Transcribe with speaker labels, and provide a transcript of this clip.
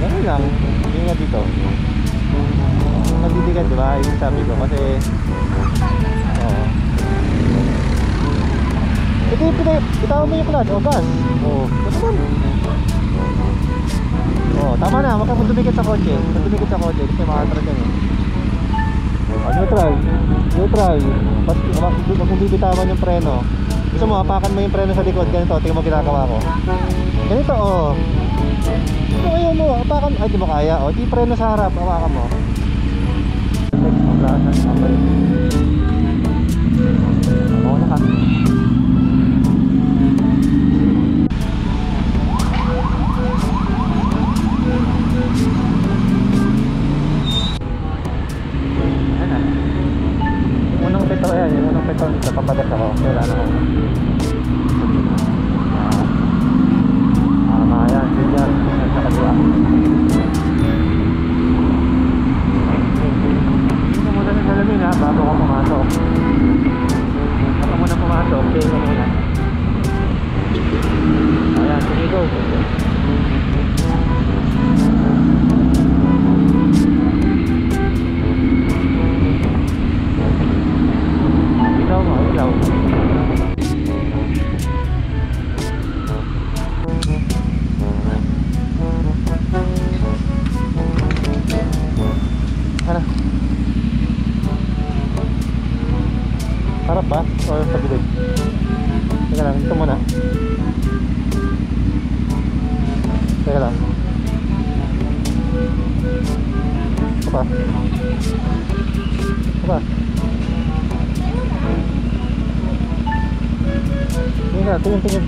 Speaker 1: Ganun lang. Hindi nga dito. Nagdidigan, di ba? Yung sabi ko kasi oo. Ito yung itaw mo yung clutch o gas. Oo. Ito naman. Oo, tama na. Huwag kang dumikit sa kotse. Huwag dumikit sa kotse kasi makatras yan eh. Neutral. Neutral. Huwag mong bibitawan yung preno. Gusto mo, hapakan mo yung preno sa likod. Ganito, tingnan mo ginagawa ko. Ganito, oh. Ito ayaw mo, hapakan. Ay, di mo kaya. O, di preno sa harap. Hapakan mo. Maglasan. Okay. Oo na ka. Yung unang peton sa papagas ako. Wala na ako. Ayan, ganyan. Sa kaliwa. Hindi ka muna ng salamin ha, bago ka pumasok. Bago muna pumasok, okay ka muna. Ayan, sige go. Ilaw mo, ilaw. Ano? Harap ba? O sa bilid? Teka lang, ito muna. Teka lang. Ito pa. Ito pa. Tingin ka, tingin.